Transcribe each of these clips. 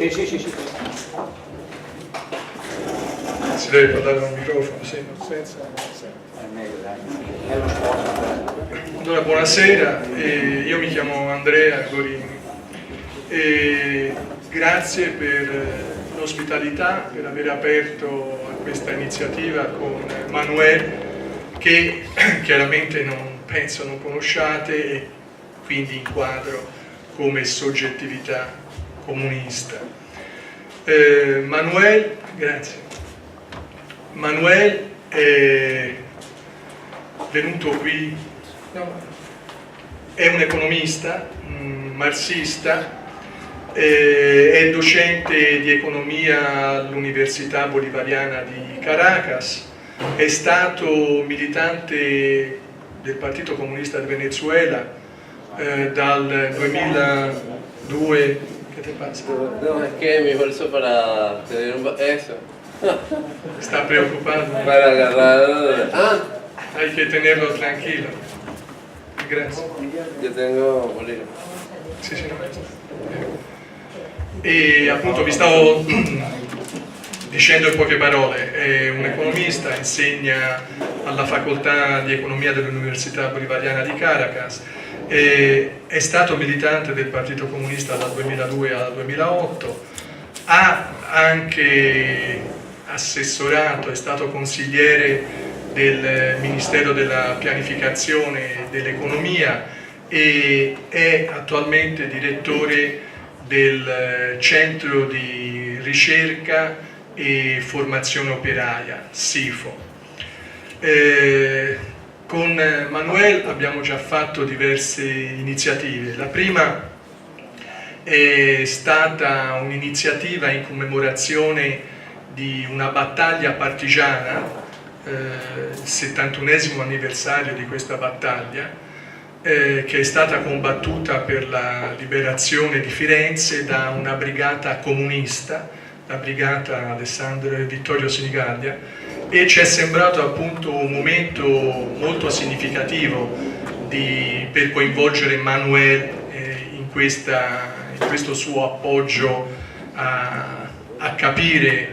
Sì. Si deve parlare al microfono, sì. È meglio, dai. È lo sport. Allora, buonasera, io mi chiamo Andrea Gorini e grazie per l'ospitalità, per aver aperto a questa iniziativa con Manuel, che chiaramente penso non conosciate e quindi inquadro come soggettività comunista. Manuel, grazie. Manuel è venuto qui, è un economista, un marxista, è docente di economia all'Università Bolivariana di Caracas, è stato militante del Partito Comunista del Venezuela dal 2002. ¿Qué te pasa? No, es que mi bolso para tener eso. Está preocupado. Para agarrar. Ah, Hay que tenerlo tranquilo. Grazie. yo tengo bolígrafo. Sì, sì, no. E appunto vi stavo dicendo in poche parole, è un economista, insegna alla facoltà di economia dell'Università Bolivariana di Caracas, è stato militante del Partito Comunista dal 2002 al 2008, ha anche assessorato, è stato consigliere del Ministero della Pianificazione e dell'Economia e è attualmente direttore del Centro di Ricerca e Formazione Operaia, SIFO. Con Manuel abbiamo già fatto diverse iniziative. La prima è stata un'iniziativa in commemorazione di una battaglia partigiana, il 71esimo anniversario di questa battaglia, che è stata combattuta per la liberazione di Firenze da una brigata comunista, la brigata Alessandro Vittorio Sinigallia, e ci è sembrato appunto un momento molto significativo per coinvolgere Manuel in questo suo appoggio a capire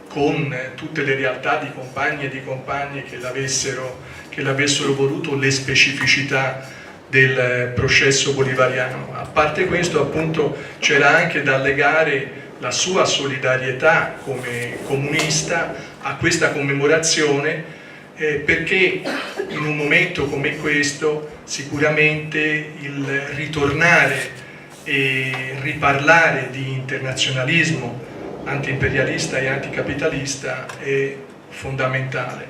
con tutte le realtà di compagni e di compagne che l'avessero voluto le specificità del processo bolivariano. A parte questo, appunto, c'era anche da legare la sua solidarietà come comunista a questa commemorazione, perché in un momento come questo sicuramente il ritornare e riparlare di internazionalismo antiimperialista e anticapitalista è fondamentale.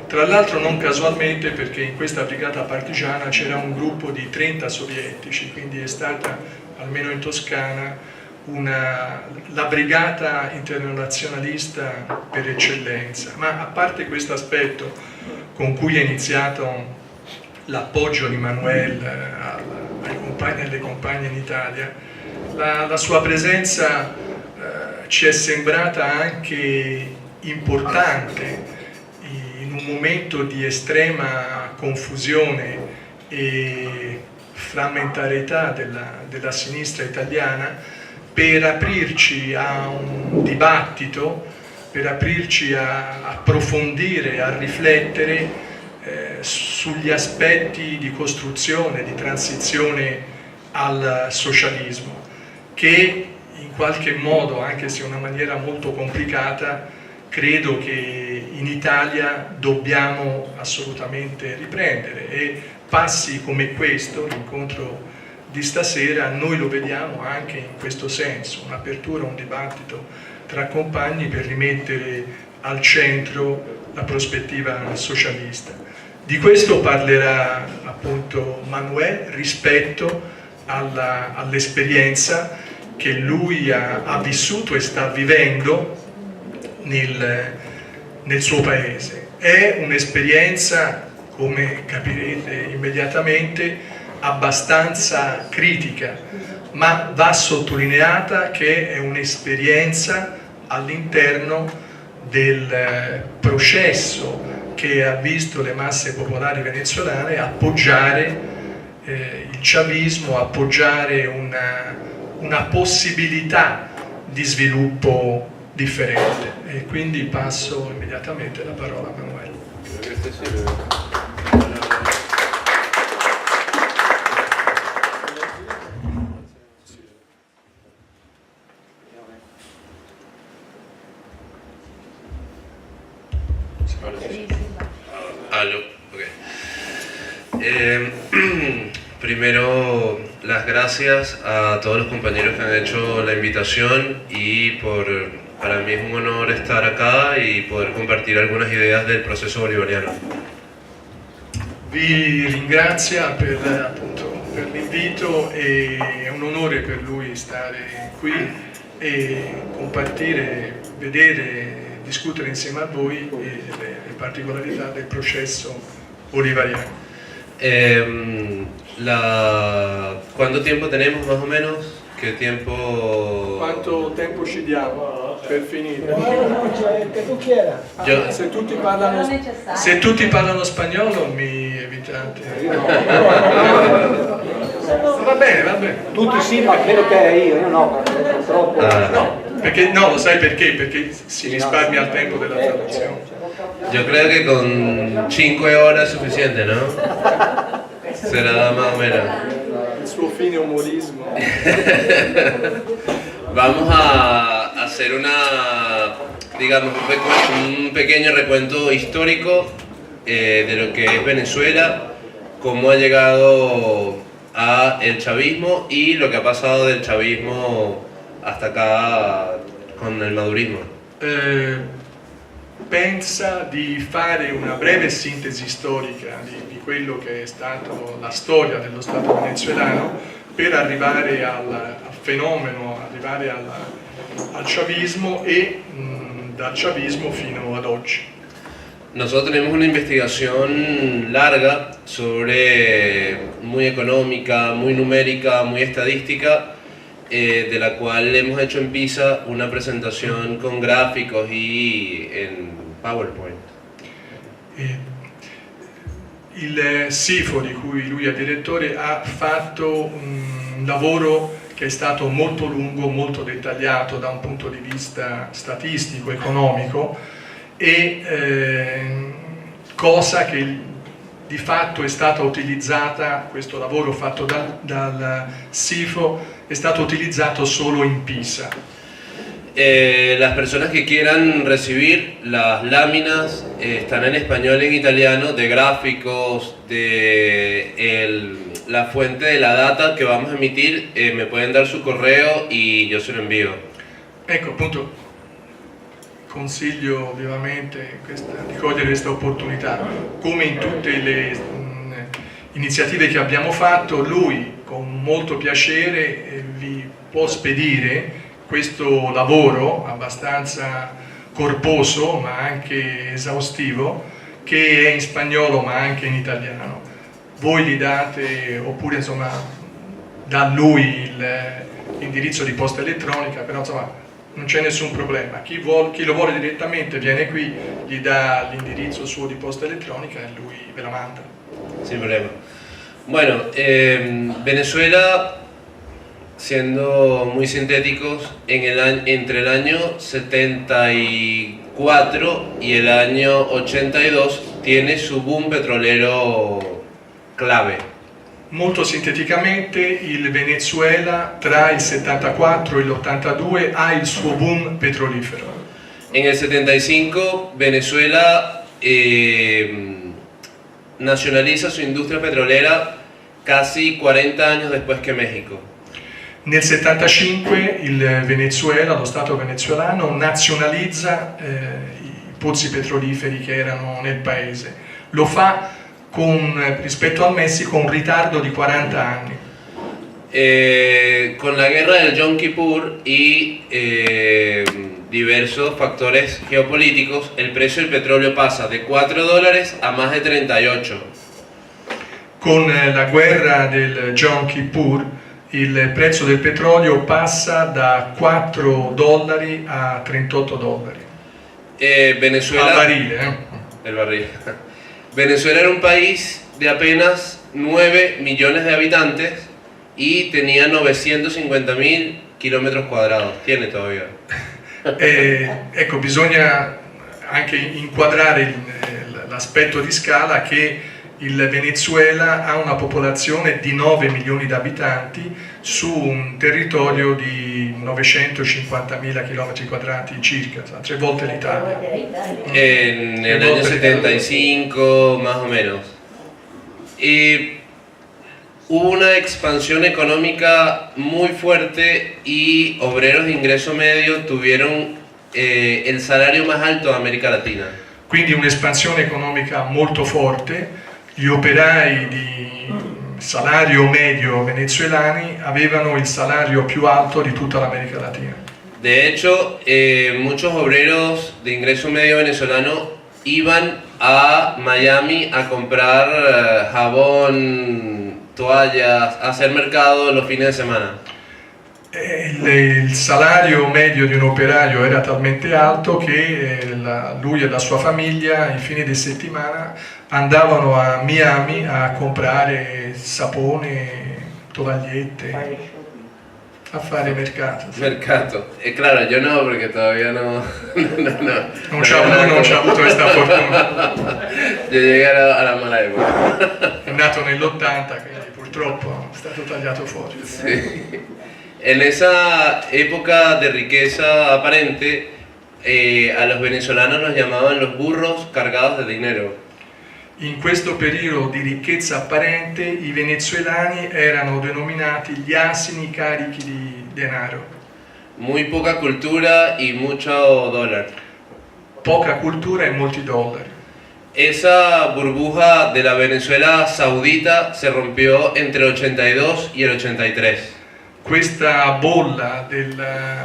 Tra l'altro non casualmente, perché in questa brigata partigiana c'era un gruppo di 30 sovietici, quindi è stata, almeno in Toscana, la brigata internazionalista per eccellenza. Ma a parte questo aspetto con cui è iniziato l'appoggio di Manuel ai compagni e alle compagne in Italia, la sua presenza ci è sembrata anche importante in un momento di estrema confusione e frammentarietà della sinistra italiana, per aprirci a un dibattito, per aprirci a approfondire, a riflettere sugli aspetti di costruzione, di transizione al socialismo, che in qualche modo, anche se in una maniera molto complicata, credo che in Italia dobbiamo assolutamente riprendere, e passi come questo, l'incontro di stasera, noi lo vediamo anche in questo senso, un'apertura, un dibattito tra compagni per rimettere al centro la prospettiva socialista. Di questo parlerà appunto Manuel rispetto all'esperienza che lui ha vissuto e sta vivendo nel suo paese. È un'esperienza, come capirete immediatamente, abbastanza critica, ma va sottolineata che è un'esperienza all'interno del processo che ha visto le masse popolari venezuelane appoggiare il chavismo, appoggiare una possibilità di sviluppo differente. E quindi passo immediatamente la parola a Manuel. Aló, ok. Primero, las gracias a todos los compañeros que han hecho la invitación y para mí es un honor estar acá y poder compartir algunas ideas del proceso bolivariano. Vi ringrazia per l'invito, è un onore per lui stare qui e compartire, vedere, discutere insieme a voi le particolarità del processo bolivariano. ¿Cuánto tiempo tenemos más o menos? ¿Qué tiempo? Quanto tempo ci diamo per finire? che tu quiera. Yo- Se tutti parlano spagnolo mi evitate. Va bene. Tutti sì, ma credo che io no, purtroppo. Ah, No, lo sai perché? Perché si risparmia il tempo della traduzione. yo creo que con 5 horas es suficiente, ¿no? Será más o menos. Il suo fine umorismo. Vamos a hacer digamos, un pequeño recuento histórico de lo que es Venezuela, cómo ha llegado a el chavismo y lo que ha pasado del chavismo hasta acá con el madurismo. Pensa di fare una breve sintesi storica di quello che è stato la storia dello Stato venezuelano per arrivare al fenomeno, arrivare al chavismo e dal chavismo fino ad oggi. Nosotros tenemos una investigación larga muy económica, muy numérica, muy estadística, de la cual hemos hecho en PISA una presentación con gráficos y en PowerPoint. Il SIFO di cui lui è direttore ha fatto un lavoro che è stato molto lungo, molto dettagliato da un punto di vista statistico, economico e cosa che di fatto è stata utilizzata, questo lavoro fatto dal SIFO è stato utilizzato solo in Pisa. Las personas que quieran recibir las láminas están en español y en italiano de gráficos, la fuente de la data que vamos a emitir, me pueden dar su correo y yo se lo envío. Ecco, appunto, consiglio vivamente di cogliere questa opportunità. Come in tutte le iniziative che abbiamo fatto, lui con molto piacere vi può spedire questo lavoro abbastanza corposo ma anche esaustivo, che è in spagnolo ma anche in italiano. Voi gli date, oppure insomma da lui l'indirizzo di posta elettronica, però insomma non c'è nessun problema. Chi lo vuole direttamente viene qui, gli dà l'indirizzo suo di posta elettronica e lui ve la manda. Sin problema. Bueno, Venezuela, siendo muy sintéticos, entre el año 74 y el año 82 tiene su boom petrolero clave. Molto sinteticamente, il Venezuela tra il 74 e l'82 ha il suo boom petrolifero. En el 75 Venezuela nacionaliza su industria petrolera casi 40 años después que México. Nel 75 il Venezuela, lo Stato venezuelano, nazionalizza i pozzi petroliferi che erano nel paese. Lo fa rispetto al Messico un ritardo di 40 anni. Con la guerra del Yom Kippur y diversos factores geopolíticos, el precio del petróleo pasa de $4 a más de 38. Con la guerra del Yom Kippur il prezzo del petrolio passa da $4 a $38. Venezuela, Al barile. El barril. Venezuela era un país de apenas 9 millones de habitantes y tenía 950.000 kilómetros cuadrados, tiene todavía. Ecco, bisogna anche inquadrare l'aspetto di scala che il Venezuela ha una popolazione di 9 milioni di abitanti su un territorio di 950.000 km quadrati circa, 3 volte l'Italia. En el año 75, más o menos. Y hubo una expansión económica muy fuerte y obreros de ingreso medio tuvieron el salario más alto de América Latina. Quindi un'espansione economica molto forte, gli operai di salario medio venezuelani avevano il salario più alto di tutta l'America Latina. De hecho, muchos obreros de ingreso medio venezolano iban a Miami a comprar jabón, toallas, a hacer mercado los fines de semana. Il salario medio di un operaio era talmente alto che lui e la sua famiglia i fine di settimana andavano a Miami a comprare sapone, tovagliette, a fare mercato. Mercato. Claro, yo no, porque todavía no. Non c'ha avuto questa fortuna. Yo llegué a la mala época. È nato nell'80, quindi purtroppo è stato tagliato fuori. Sí. En esa época de riqueza aparente, a los venezolanos los llamaban los burros cargados de dinero. In questo periodo di ricchezza apparente i venezuelani erano denominati gli asini carichi di denaro. Muy poca cultura y mucho dólar. Poca cultura e molti dollari. Esa burbuja de la Venezuela saudita se rompió entre el 82 y el 83. Questa bolla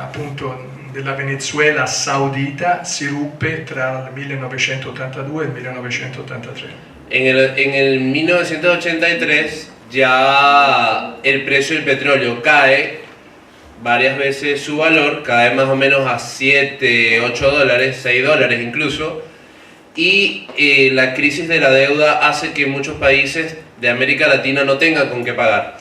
appunto della Venezuela saudita si ruppe tra il 1982 e il 1983. En el 1983 ya el precio del petróleo cae varias veces su valor, cae más o menos a 7, 8 dólares, 6 dólares incluso, y la crisis de la deuda hace que muchos países de América Latina no tengan con qué pagar.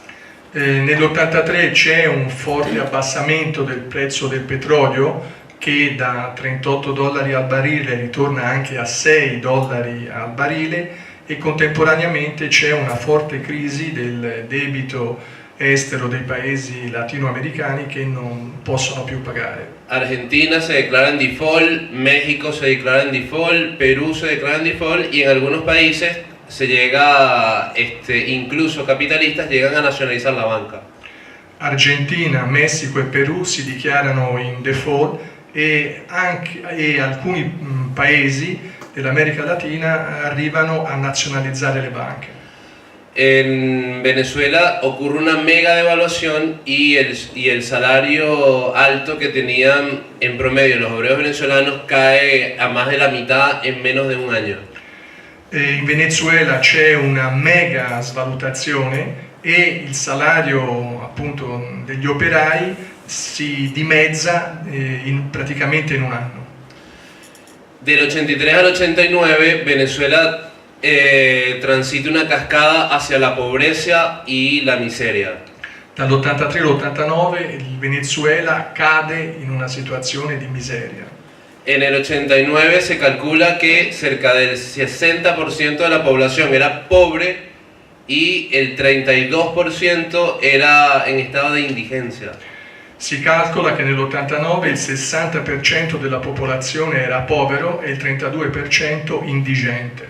Nell'83 c'è un forte abbassamento del prezzo del petrolio che da 38 dollari al barile ritorna anche a 6 dollari al barile e contemporaneamente c'è una forte crisi del debito estero dei paesi latinoamericani che non possono più pagare. Argentina se declara en default, México se declara en default, Perú se declara en default y en algunos países se llega, incluso capitalistas llegan a nacionalizar la banca. Argentina, Messico e Perù si dichiarano in default e alcuni paesi dell'America Latina arrivano a nazionalizzare le banche. En Venezuela ocurre una mega devaluación y el salario alto que tenían en promedio los obreros venezolanos cae a más de la mitad en menos de un año. In Venezuela c'è una mega svalutazione e il salario appunto degli operai si dimezza praticamente in un anno. Del 83 al 89 Venezuela transita una cascada hacia la pobreza y la miseria. Dall'83 all'89 il Venezuela cade in una situazione di miseria. En el 89 se calcula que cerca del 60% de la población era pobre y el 32% era en estado de indigencia. Si calcola che nell'89 il 60% della popolazione era povero e il 32% indigente.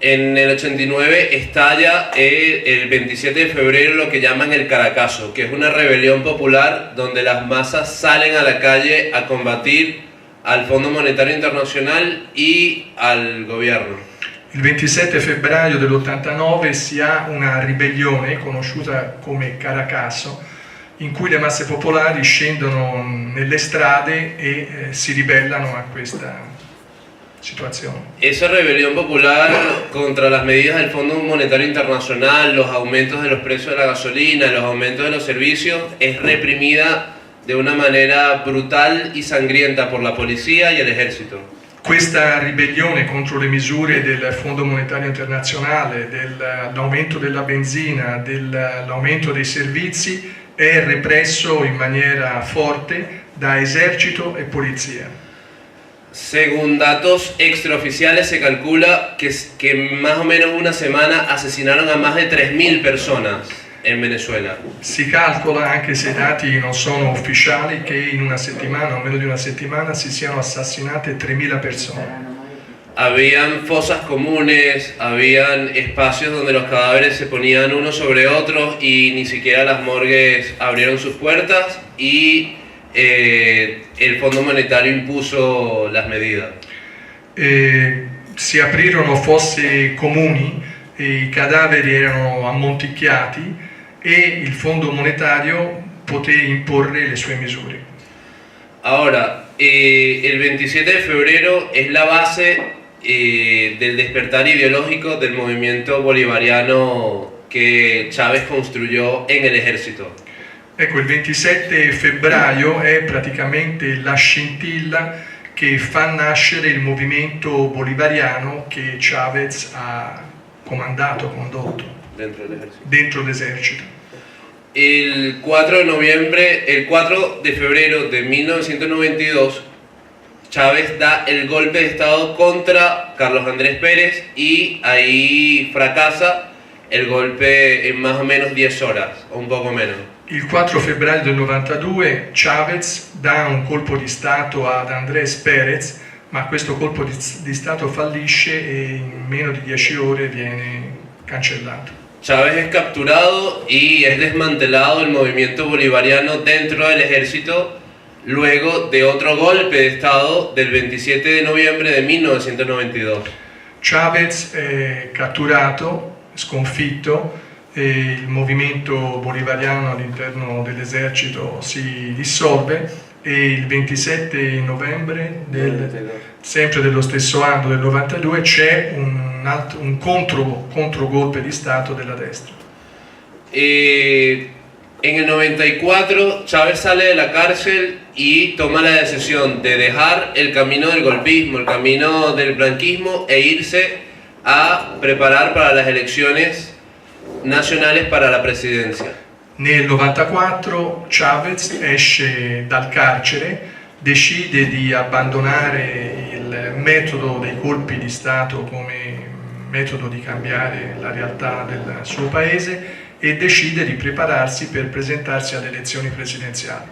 En el 89 estalla el 27 de febrero lo que llaman el Caracazo, que es una rebelión popular donde las masas salen a la calle a combatir al Fondo Monetario Internacional y al gobierno. Il 27 febbraio dell'89 si ha una ribellione conosciuta come Caracasso, in cui le masse popolari scendono nelle strade e si ribellano a questa situazione. Esa rebelión popular contra las medidas del Fondo Monetario Internacional, los aumentos de los precios de la gasolina, los aumentos de los servicios, es reprimida de una manera brutal y sangrienta por la policía y el ejército. Questa ribellione contro le misure del Fondo Monetario Internazionale, dell'aumento della benzina, dell'aumento dei servizi è represso in maniera forte da esercito e polizia. Según datos extraoficiales se calcula que más o menos una semana asesinaron a más de 3.000 personas en Venezuela. Si calcola, anche se i dati non sono ufficiali, che in una settimana o meno di una settimana si siano assassinate 3.000 persone. Habían fosas comunes, habían espacios donde los cadáveres se ponían unos sobre otros y ni siquiera las morgues abrieron sus puertas y el Fondo Monetario impuso las medidas. Si aprirono fosse comuni, i cadaveri erano ammonticchiati e il Fondo Monetario poté imporre le sue misure. Ahora, el 27 de febrero es la base del despertar ideológico del movimiento bolivariano que Chávez construyó en el ejército. Ecco, il 27 febbraio è praticamente la scintilla che fa nascere il movimento bolivariano che Chávez ha condotto dentro l'esercito. El 4 de febrero de 1992, Chávez da el golpe de Estado contra Carlos Andrés Pérez y ahí fracasa el golpe en más o menos 10 horas, o un poco menos. Il 4 febbraio del 92 Chávez dà un colpo di Stato ad Andrés Pérez, ma questo colpo di Stato fallisce e in meno di 10 ore viene cancellato. Chávez es capturado y es desmantelado el movimiento bolivariano dentro del ejército luego de otro golpe de Estado del 27 de noviembre de 1992. Chávez è catturato, sconfitto, e il movimento bolivariano all'interno dell'esercito si dissolve e il 27 novembre sempre dello stesso anno, del 92, c'è un controgolpe di Stato della destra. En el 94 Chávez sale de la cárcel y toma la decisión de dejar el camino del golpismo, el camino del blanquismo e irse a preparar para las elecciones nazionali para la presidenza. Nel 94 Chávez esce dal carcere, decide di abbandonare il metodo dei colpi di Stato come metodo di cambiare la realtà del suo paese e decide di prepararsi per presentarsi alle elezioni presidenziali.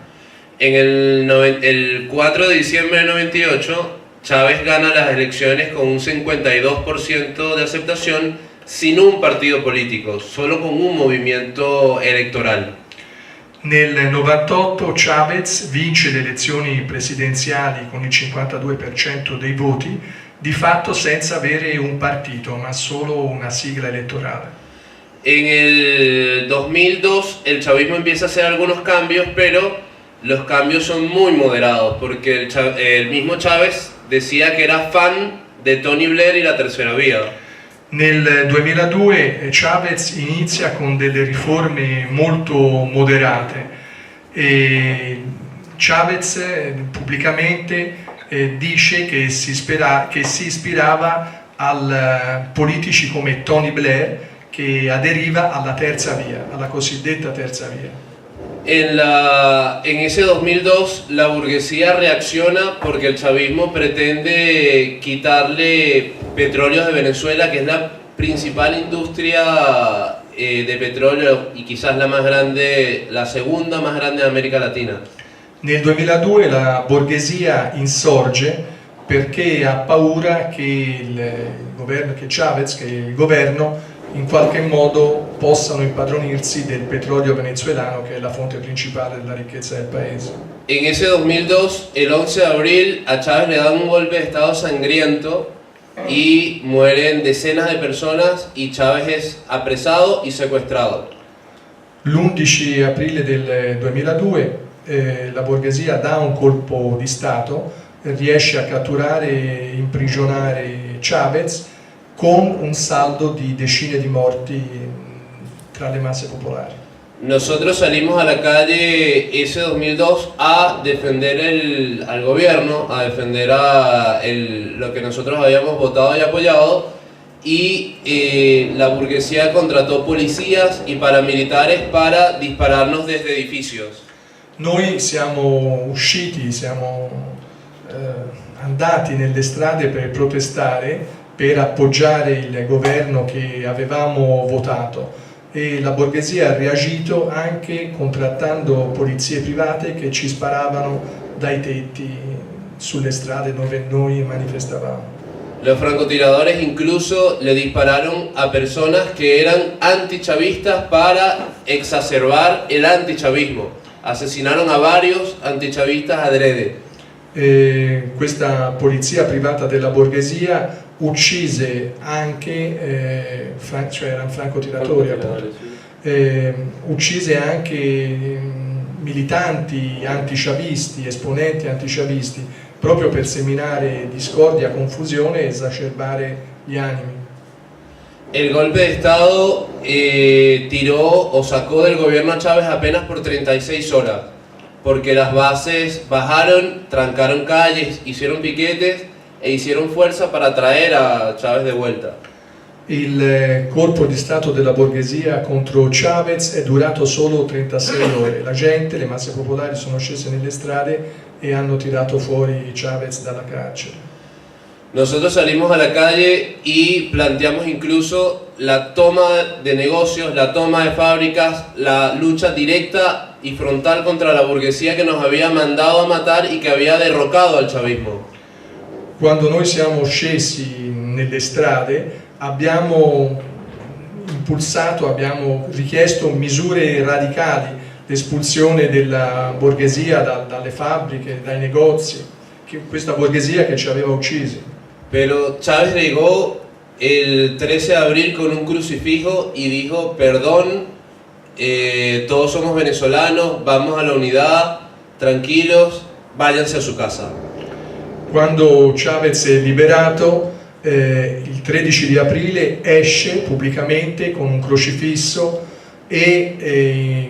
El 4 de diciembre del 98, Chávez gana las elecciones con un 52% de aceptación sin un partido político, solo con un movimiento electoral. Nel 98 Chávez vince le elezioni presidenziali con il 52% dei voti, di fatto senza avere un partito, ma solo una sigla elettorale. En el 2002 el chavismo empieza a hacer algunos cambios, pero los cambios son muy moderados, porque el mismo Chávez decía que era fan de Tony Blair y la tercera vía. Nel 2002 Chávez inizia con delle riforme molto moderate e Chávez pubblicamente dice che si ispirava a politici come Tony Blair che aderiva alla terza via, alla cosiddetta terza via. En ese 2002 la burguesía reacciona porque el chavismo pretende quitarle petróleos de Venezuela, que es la principal industria de petróleo y quizás la más grande, la segunda más grande de América Latina. Nel 2002 la borghesia insorge perché ha paura che il governo in qualche modo possano impadronirsi del petrolio venezuelano, che è la fonte principale della ricchezza del paese. En ese 2002, el 11 de abril, a Chávez le dan un golpe de estado sangriento y mueren decenas de personas y Chávez es apresado y secuestrado. L'11 aprile del 2002 la borghesia dà un colpo di Stato, riesce a catturare e imprigionare Chávez con un saldo di decine di morti tra le masse popolari. Nosotros salimos a la calle ese 2002 a defender al gobierno, a defender lo que nosotros habíamos votado y apoyado, y la burguesía contrató policías y paramilitares para dispararnos desde edificios. Noi siamo usciti, siamo andati nelle strade per protestare, per appoggiare il governo che avevamo votato, e la borghesia ha reagito anche contrattando polizie private che ci sparavano dai tetti sulle strade dove noi manifestavamo. Los francotiradores incluso le dispararon a personas que eran antichavistas para exacerbar el antichavismo. Asesinaron a varios antichavistas adrede. Questa polizia privata della borghesia uccise anche, cioè erano francotiratori appunto, uccise anche militanti antichavisti, esponenti antichavisti, proprio per seminare discordia, confusione e esacerbare gli animi. El golpe de Estado tiró o sacó del gobierno a Chávez apenas por 36 horas, porque las bases bajaron, trancaron calles, hicieron piquetes e hicieron fuerza para traer a Chávez de vuelta. Il colpo di Stato della borghesia contro Chavez è durato solo 36 ore. La gente, le masse popolari sono scese nelle strade e hanno tirato fuori Chavez dalla carcere. Nosotros salimos a la calle y planteamos incluso la toma de negocios, la toma de fábricas, la lucha directa y frontal contra la burguesía que nos había mandado a matar y que había derrocado al chavismo. Quando noi siamo scesi nelle strade abbiamo impulsato, abbiamo richiesto misure radicali, l'espulsione della borghesia dalle fabbriche, dai negozi, questa borghesia che ci aveva uccisi. Pero Chávez llegó el 13 de abril con un crucifijo y dijo: perdón, todos somos venezolanos, vamos a la unidad, tranquilos, váyanse a su casa. Quando Chavez è liberato, il 13 di aprile esce pubblicamente con un crocifisso e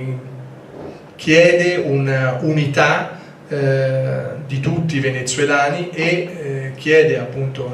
chiede una unità di tutti i venezuelani e chiede appunto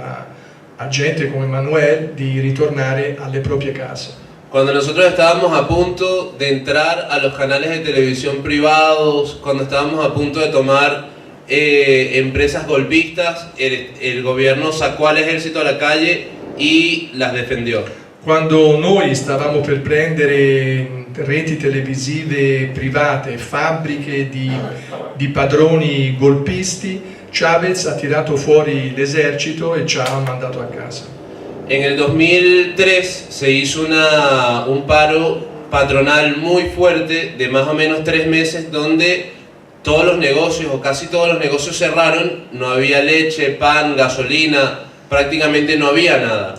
a gente come Manuel di ritornare alle proprie case. Cuando nosotros estábamos a punto de entrar a los canales de televisión privados, cuando estábamos a punto de tomar empresas golpistas, el gobierno sacó al ejército a la calle y las defendió. Quando noi stavamo per prendere reti televisive private, fabbriche di padroni golpisti, Chavez ha tirato fuori l'esercito e ci ha mandato a casa. En el 2003 se hizo un paro patronal muy fuerte de más o menos 3 meses, donde todos los negocios o casi todos los negocios cerraron, no había leche, pan, gasolina, prácticamente no había nada.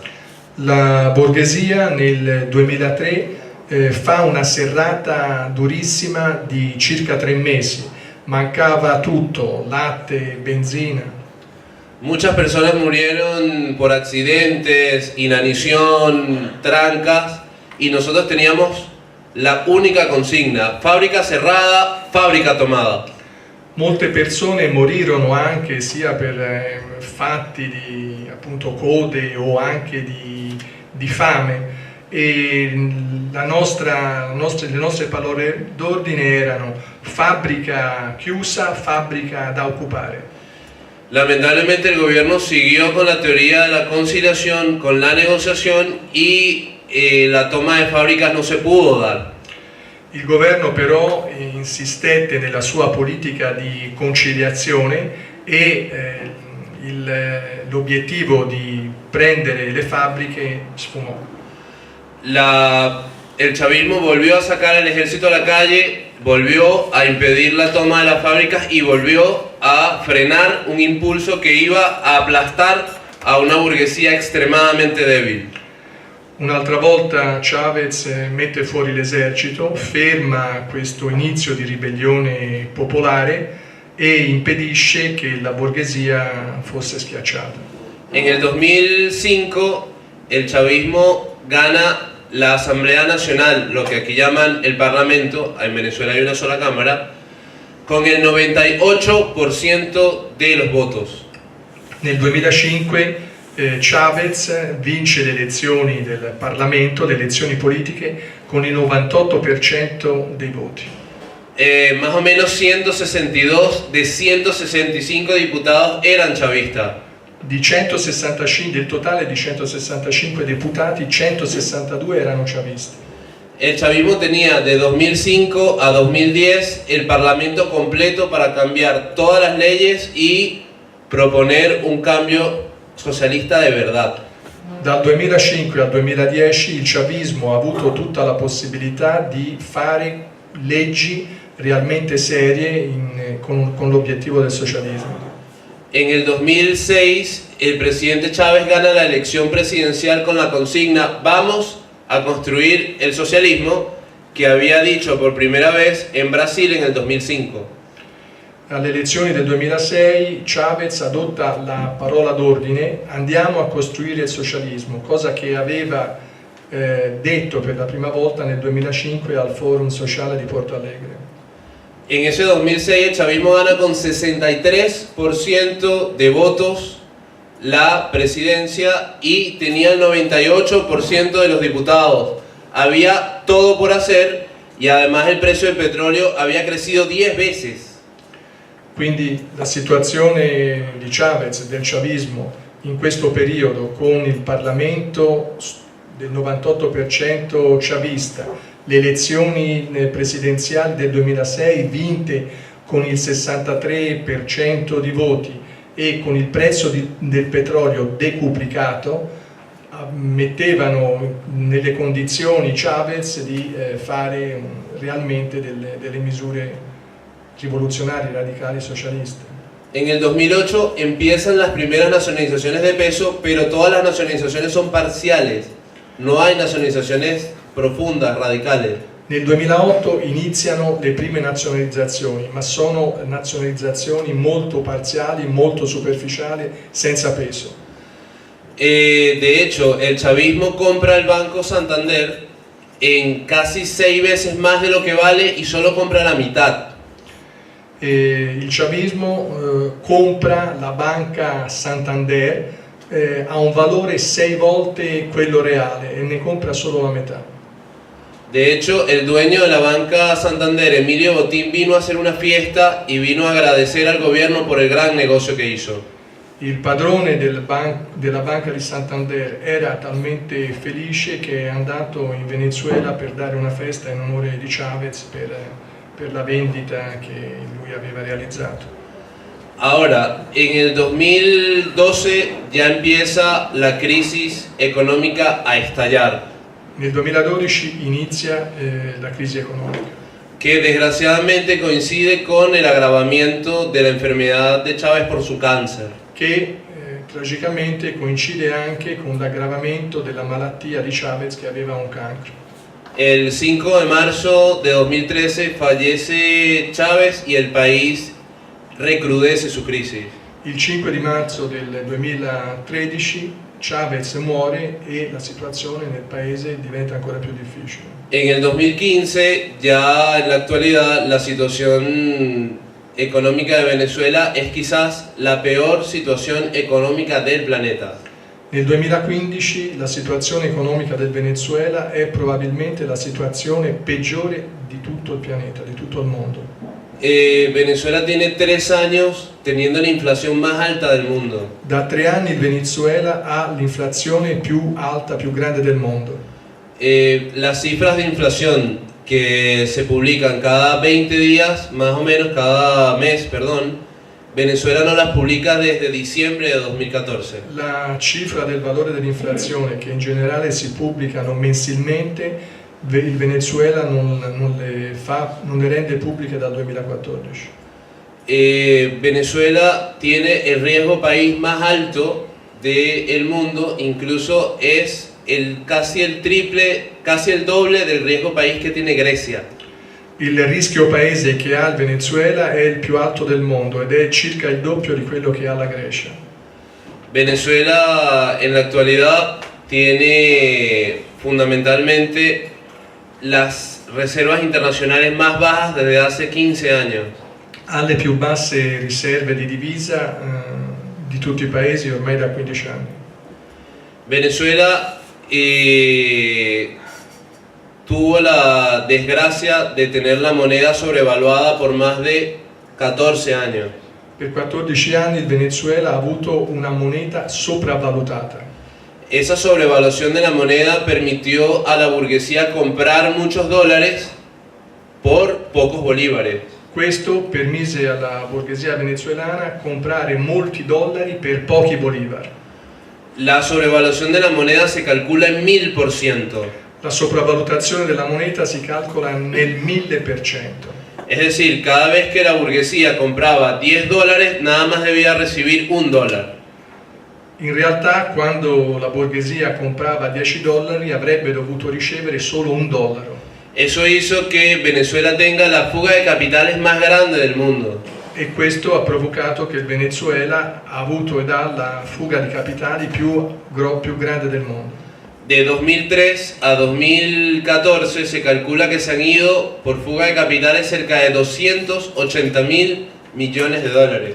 La borghesia nel 2003 fa una serrata durissima di circa 3 mesi, mancava tutto, latte, benzina. Muchas personas murieron por accidentes, inanición, trancas, y nosotros teníamos la única consigna: fábrica cerrada, fábrica tomada. Molte persone morirono anche sia per fatti di appunto code o anche di fame, e le nostre parole d'ordine erano: fabbrica chiusa, fabbrica da occupare. Lamentablemente el gobierno siguió con la teoría de la conciliación, con la negociación, y la toma de fábricas no se pudo dar. Il governo però insistette nella sua politica di conciliazione e l'obiettivo di prendere le fabbriche sfumò. El chavismo volvió a sacar al ejército a la calle, volvió a impedir la toma de las fábricas y volvió a frenar un impulso que iba a aplastar a una burguesía extremadamente débil. Un'altra volta Chavez mette fuori l'esercito, ferma questo inizio di ribellione popolare e impedisce che la borghesia fosse schiacciata. En el 2005 el chavismo gana la Asamblea Nacional, lo que aquí llaman el Parlamento, en Venezuela hay una sola cámara, con el 98% de los votos. Nel 2005 Chavez vince le elezioni del Parlamento, le elezioni politiche, con il 98% dei voti. Más o menos 162 de 165 diputados eran chavistas. Di 165, del totale di 165 deputati, 162 erano chavisti. El chavismo tenía de 2005 a 2010 el parlamento completo para cambiar todas las leyes y proponer un cambio socialista de verdad. Dal 2005 al 2010 il chavismo ha avuto tutta la possibilità di fare leggi realmente serie con l'obiettivo del socialismo. En el 2006 el presidente Chávez gana la elección presidencial con la consigna "Vamos a construir el socialismo", que había dicho por primera vez en Brasil en el 2005. Alle elezioni del 2006 Chavez adotta la parola d'ordine "andiamo a costruire il socialismo", cosa che aveva detto per la prima volta nel 2005 al Forum Sociale di Porto Alegre. En ese 2006 el chavismo gana con 63% de votos la presidencia y tenía el 98% de los diputados. Había todo por hacer y además el precio del petróleo había crecido 10 veces. Quindi la situazione di Chavez, del chavismo, in questo periodo, con il Parlamento del 98% chavista, le elezioni presidenziali del 2006 vinte con il 63% di voti e con il prezzo del petrolio decuplicato, mettevano nelle condizioni Chavez di fare realmente delle misure rivoluzionarie, radicali, socialiste. En el 2008 empiezan las primeras nacionalizaciones de peso, pero todas las nacionalizaciones son parciales. No hay nacionalizaciones profundas, radicales. Nel 2008 iniziano le prime nazionalizzazioni, ma sono nazionalizzazioni molto parziali, molto superficiali, senza peso. De hecho, el chavismo compra el Banco Santander en casi 6 veces más de lo que vale y solo compra la mitad. Il chavismo compra la banca Santander a un valore 6 volte quello reale e ne compra solo la metà. De hecho, el dueño de la banca Santander, Emilio Botín, vino a hacer una fiesta y vino a agradecer al gobierno por el gran negocio que hizo. Il padrone della banca di Santander era talmente felice che è andato in Venezuela per dare una festa in onore di Chavez per la vendita che lui aveva realizzato. Ahora, en el 2012 ya empieza la crisis económica a estallar, Nel 2012 inizia la crisi economica, que desgraciadamente coincide con el agravamiento de la enfermedad de Chávez por su cáncer. che tragicamente coincide anche con l'aggravamento della malattia di Chavez, che aveva un cancro. El 5 de marzo de 2013 fallece Chávez y el país recrudece su crisis. Il 5 di marzo del 2013 Chavez muore e la situazione nel paese diventa ancora più difficile. En el 2015, ya en la actualidad, la situación económica de Venezuela es quizás la peor situación económica del planeta. Nel 2015 la situazione economica del Venezuela è probabilmente la situazione peggiore di tutto il pianeta, di tutto il mondo. Venezuela tiene 3 años teniendo la inflación más alta del mundo. Da 3 anni il Venezuela ha l'inflazione più alta, più grande del mondo. Las cifras de inflación que se publican cada 20 días, más o menos cada mes, perdón, Venezuela no las publica desde diciembre de 2014. La cifra del valore dell'inflazione, che in generale si pubblicano mensilmente, il Venezuela non le rende pubbliche dal 2014. Venezuela tiene el riesgo país más alto del mundo, incluso es casi el triple, casi el doble del riesgo país que tiene Grecia. Il rischio paese che ha il Venezuela è il più alto del mondo ed è circa il doppio di quello che ha la Grecia. Venezuela en la actualidad tiene fundamentalmente las reservas internacionales más bajas desde hace 15 años. Ha le più basse riserve di divisa di tutti i paesi ormai da 15 anni. Venezuela tuvo la desgracia de tener la moneda sobrevaluada por más de 14 años. Per 14 anni il Venezuela ha avuto una moneta sopravvalutata. Esa sobrevaluación de la moneda permitió a la burguesía comprar muchos dólares por pocos bolívares. Questo permise alla borghesia venezuelana comprare molti dollari per pochi bolivar. La sobrevaluación de la moneda se calcula en 1000%. La sopravvalutazione della moneta si calcola nel 1000%. Es decir, cada vez que la burguesía compraba 10 dólares, nada más debía recibir $1. In realtà, quando la borghesia comprava 10 dollari, avrebbe dovuto ricevere solo $1. Eso hizo que Venezuela tenga la fuga de capitales más grande del mundo. E questo ha provocato che il Venezuela ha avuto ed ha la fuga di capitali più grande del mondo. De 2003 a 2014 se calcula que se han ido por fuga de capitales cerca de 280.000 millones de dólares.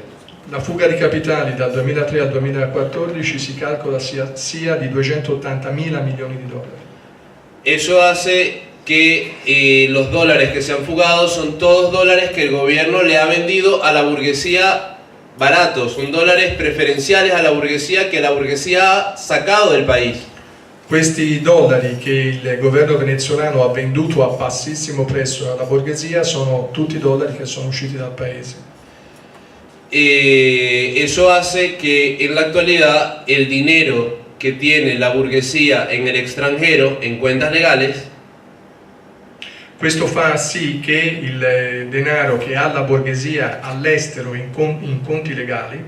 La fuga di capitali dal 2003 al 2014 si calcola sia di 280.000 milioni di dollari. Eso hace que los dólares que se han fugado son todos dólares que el gobierno le ha vendido a la burguesía baratos, son dólares preferenciales a la burguesía que la burguesía ha sacado del país. Questi dollari che il governo venezuelano ha venduto a bassissimo prezzo alla borghesia sono tutti dollari che sono usciti dal paese. Eso hace que en la actualidad el dinero que tiene la burguesía en el extranjero en cuentas legales Questo fa sì che il denaro che ha la borghesia all'estero in conti legali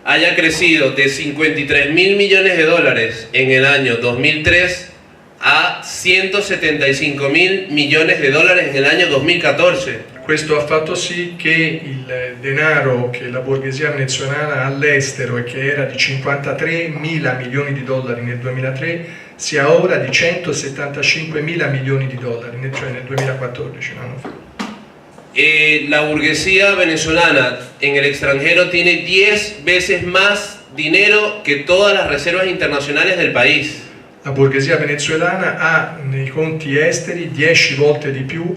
haya crecido de 53.000 millones de dólares en el año 2003 a 175.000 millones de dólares en el año 2014. Questo ha fatto sì che il denaro che la borghesia venezuelana ha all'estero e che era di 53 mila milioni di dollari nel 2003 sia ora di 175 mila milioni di dollari, cioè nel 2014, un anno fa. La burguesía venezolana en el extranjero tiene 10 veces más dinero que todas las reservas internacionales del país. La borghesia venezuelana ha nei conti esteri 10 volte di più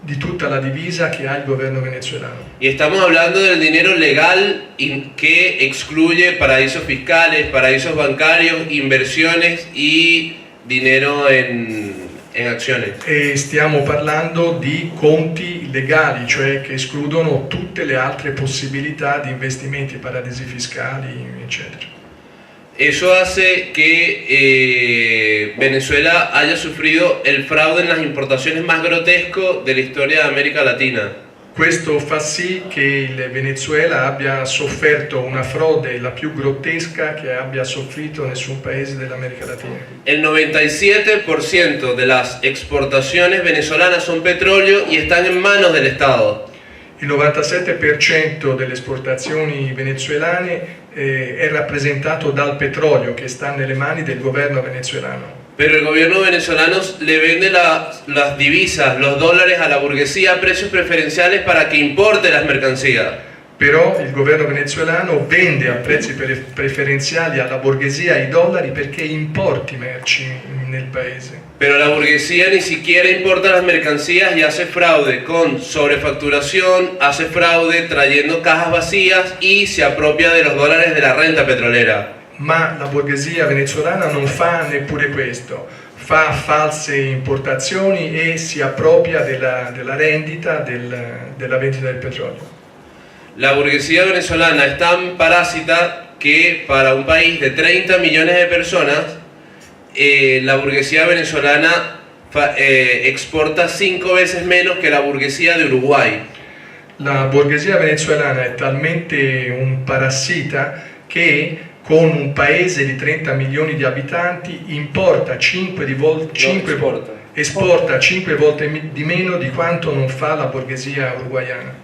di tutta la divisa che ha il governo venezuelano. Y estamos hablando del dinero legal que excluye paraísos fiscales, paraísos bancarios, inversiones y dinero en acciones. E stiamo parlando di conti legali, cioè che escludono tutte le altre possibilità di investimenti, paradisi fiscali, eccetera. Eso hace que Venezuela haya sufrido el fraude en las importaciones más grotesco de la historia de América Latina. Questo fa sì che il Venezuela abbia sofferto una frode la più grottesca che abbia soffrito nessun paese dell'America Latina. El 97% de las exportaciones venezolanas son petróleo y están en manos del Estado. Il 97% delle esportazioni venezuelane è rappresentato dal petrolio che sta nelle mani del governo venezuelano. Pero el gobierno venezolano le vende las divisas, los dólares a la burguesía a precios preferenciales para que importe las mercancías. Però il governo venezuelano vende a prezzi preferenziali alla borghesia i dollari perché importi merci nel paese. Pero la burguesía ni siquiera importa las mercancías y hace fraude con sobrefacturación, hace fraude trayendo cajas vacías y se apropia de los dólares de la renta petrolera. Ma la borghesia venezuelana non fa neppure questo, fa false importazioni e si appropria della rendita della vendita del petrolio. La burguesía venezolana es tan parásita que para un país de 30 millones de personas, la burguesía venezolana exporta 5 veces menos que la burguesía de Uruguay. La borghesia venezuelana è talmente un parassita che con un paese di 30 milioni di abitanti esporta 5 volte di meno di quanto non fa la borghesia uruguayana.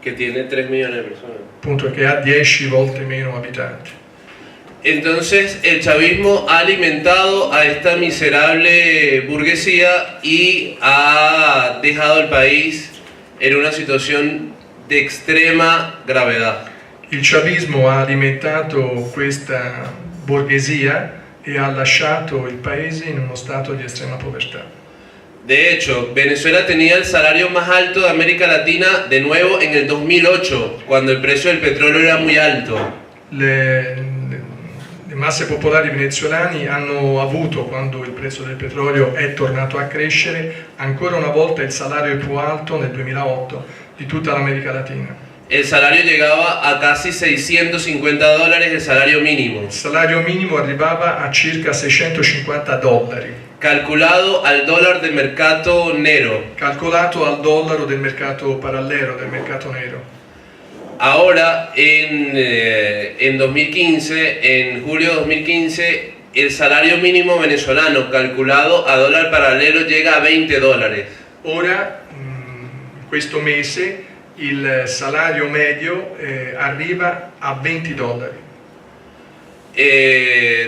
Que tiene 3 millones de personas. Appunto, che ha 10 volte meno abitanti. Entonces el chavismo ha alimentado a esta miserable burguesía y ha dejado el país en una situación de extrema gravedad. Il chavismo ha alimentato questa borghesia e ha lasciato il paese in uno stato di estrema povertà. De hecho, Venezuela tenía el salario más alto de América Latina de nuevo en el 2008, cuando el precio del petróleo era muy alto. Le masse popolari venezuelane hanno avuto, quando il prezzo del petrolio è tornato a crescere, ancora una volta il salario più alto nel 2008 di tutta l'America Latina. El salario llegaba a casi $650 el salario mínimo, Il salario minimo arrivava a circa $650, calculado al dólar de mercado negro. calcolato al dollaro del mercato parallelo, del mercato nero. Ahora, en 2015, en julio de 2015, el salario mínimo venezolano calculado a dólar paralelo llega a $20. Ora, in questo mese, il salario medio arriva a $20.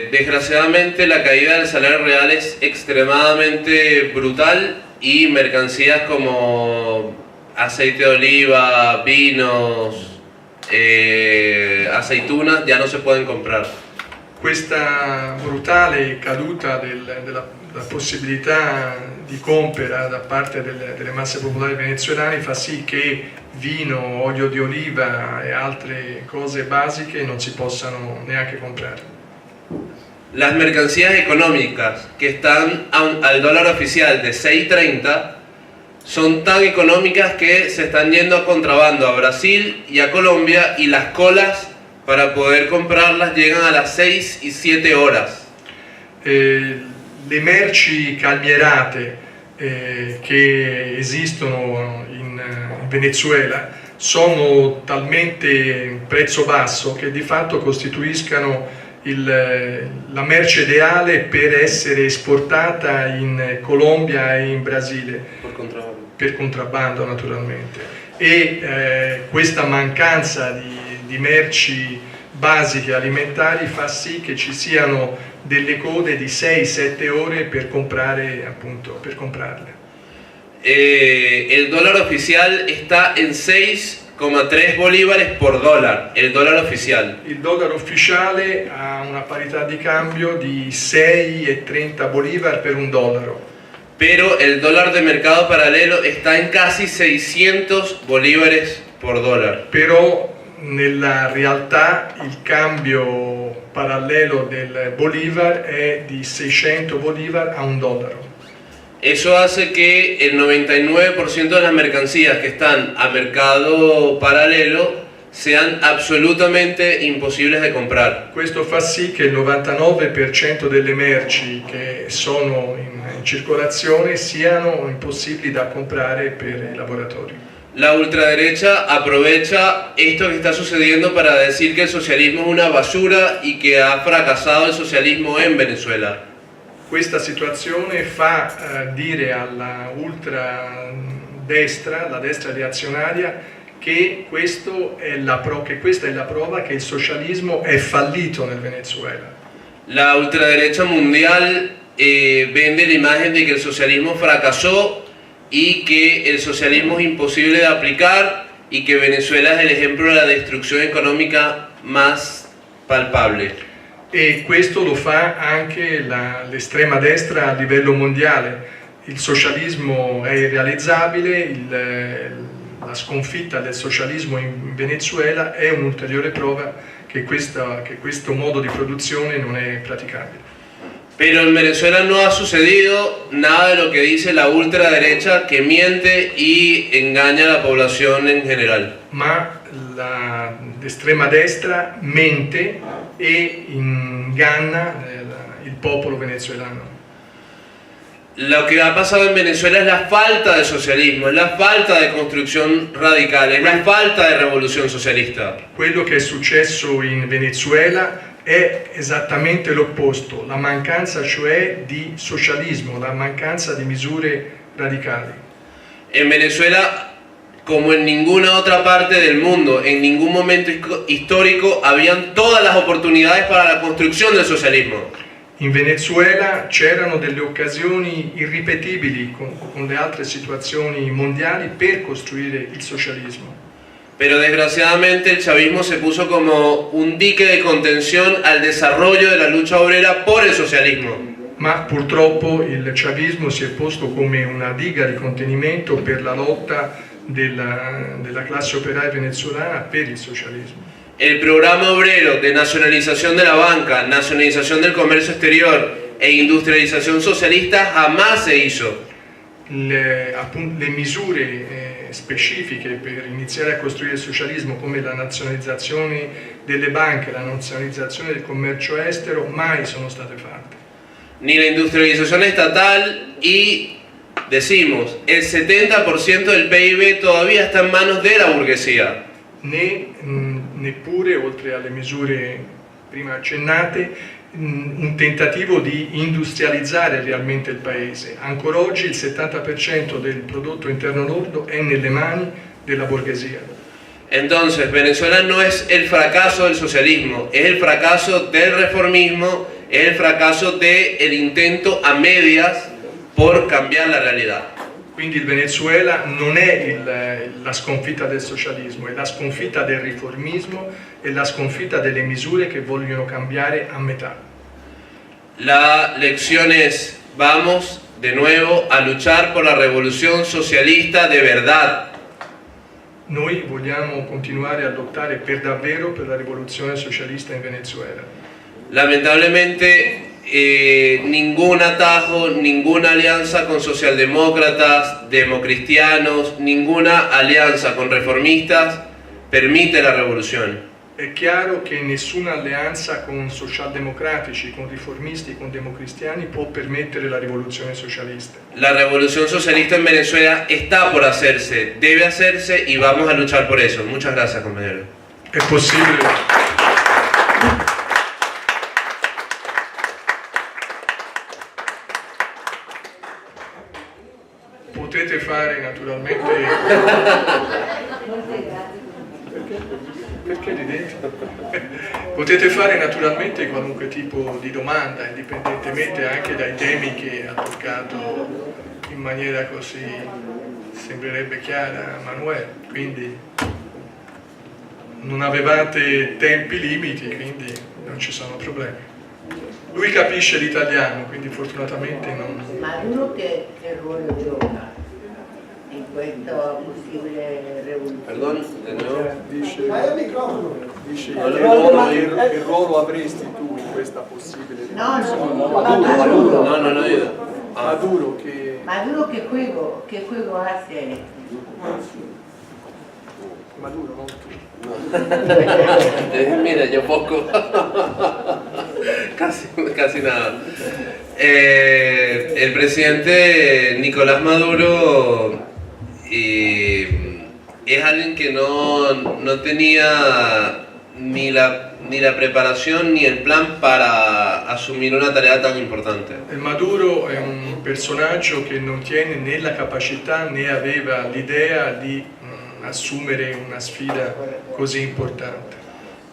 Desgraciadamente la caída del salario real es extremadamente brutal y mercancías como aceite de oliva, vinos, aceitunas ya no se pueden comprar. Questa brutale caduta della possibilità di compra da parte delle masse popolari venezuelane fa sì che vino, olio di oliva e altre cose basiche non si possano neanche comprare. Las mercancías económicas que están al dólar oficial de 6.30 son tan económicas que se están yendo a contrabando a Brasil y a Colombia, y las colas para poder comprarlas llegan a las 6 y 7 horas. Le merci calmierate che esistono in Venezuela sono talmente prezzo basso che di fatto costituiscono la merce ideale per essere esportata in Colombia e in Brasile per contrabbando naturalmente, e questa mancanza di merci basiche alimentari fa sì che ci siano delle code di 6-7 ore per comprare, appunto, per comprarle. El dólar oficial está en 6,3 bolívares por dólar, el dólar oficial. Il dollaro ufficiale ha una parità di cambio di 6,30 bolivar per un dollaro, Pero el dólar de mercado paralelo está en casi 600 bolívares por dólar. però nella realtà il cambio parallelo del bolivar è di 600 bolivar a un dollaro. Eso hace que el 99% de las mercancías que están a mercado paralelo sean absolutamente imposibles de comprar. Questo fa sì che il 99% delle merci che sono in circolazione siano impossibili da comprare per i lavoratori. La ultraderecha aprovecha esto que está sucediendo para decir que el socialismo es una basura y que ha fracasado el socialismo en Venezuela. Questa situazione fa dire alla ultradestra, la destra reazionaria, che questa è la prova che il socialismo è fallito nel Venezuela. La ultraderecha mundial vende la imagen de que el socialismo fracasó y que el socialismo es imposible de aplicar y que Venezuela es el ejemplo de la destrucción económica más palpable. E questo lo fa anche l'estrema destra a livello mondiale. Il socialismo è irrealizzabile, la sconfitta del socialismo in Venezuela è un'ulteriore prova che questo modo di produzione non è praticabile. Pero en Venezuela no ha sucedido nada de lo que dice la ultraderecha, que miente y engaña a la población en general. Ma l'estrema destra mente e inganna il popolo venezuelano. Lo que ha pasado en Venezuela es la falta de socialismo, es la falta de construcción radical, es la falta de revolución socialista. Quello che è successo in Venezuela è esattamente l'opposto, la mancanza cioè di socialismo, la mancanza di misure radicali. En Venezuela, como en ninguna otra parte del mundo, en ningún momento histórico, habían todas las oportunidades para la construcción del socialismo. In Venezuela c'erano delle occasioni irripetibili con le altre situazioni mondiali per costruire il socialismo. Pero desgraciadamente el chavismo se puso como un dique de contención al desarrollo de la lucha obrera por el socialismo. Ma purtroppo il chavismo si è posto come una diga di contenimento per la lotta della classe operaia venezuelana per il socialismo. El programa obrero de nacionalización de la banca, nacionalización del comercio exterior e industrialización socialista jamás se hizo. Le misure specifiche per iniziare a costruire il socialismo, come la nazionalizzazione delle banche, la nazionalizzazione del commercio estero, mai sono state fatte. Ni la industrialización estatal y, decimos, el 70% del PIB todavía está en manos de la burguesía. Neppure, oltre alle misure prima accennate, un tentativo di industrializzare realmente il paese. Ancora oggi il 70% del prodotto interno lordo è nelle mani della borghesia. Entonces, Venezuela no es el fracaso del socialismo, es el fracaso del reformismo, es el fracaso del intento a medias por cambiar la realidad. Quindi il Venezuela non è la sconfitta del socialismo, è la sconfitta del riformismo e la sconfitta delle misure che vogliono cambiare a metà. La lección es, vamos de nuevo a luchar por la revolución socialista de verdad. Noi vogliamo continuare a lottare per davvero per la rivoluzione socialista in Venezuela. Lamentablemente, ningún atajo, ninguna alianza con socialdemócratas, democristianos, ninguna alianza con reformistas permite la revolución. È chiaro che nessuna alleanza con socialdemocratici, con riformisti, con democristiani può permettere la rivoluzione socialista. La revolución socialista en Venezuela está por hacerse, debe hacerse y vamos a luchar por eso. Muchas gracias, compañero. È possibile. Potete fare naturalmente. Perché ridete? Potete fare naturalmente qualunque tipo di domanda, indipendentemente anche dai temi che ha toccato in maniera così, sembrerebbe chiara, Manuel. Quindi non avevate tempi limiti, quindi non ci sono problemi. Lui capisce l'italiano, quindi fortunatamente non. Maduro che ruolo gioca in questa possibile rivoluzione? Perdón, de nuevo. Dice, Dai il microfono. dice Maduro, che ruolo avresti tu in questa possibile No, Maduro. No, no ayuda. Maduro che Maduro che juego hace? Maduro, non tu. Mira, yo poco. Casi nada. El presidente Nicolás Maduro es alguien que no tenía ni la preparación ni el plan para asumir una tarea tan importante. Maduro è un personaggio che non tiene né la capacità né aveva l'idea di assumere una sfida così importante.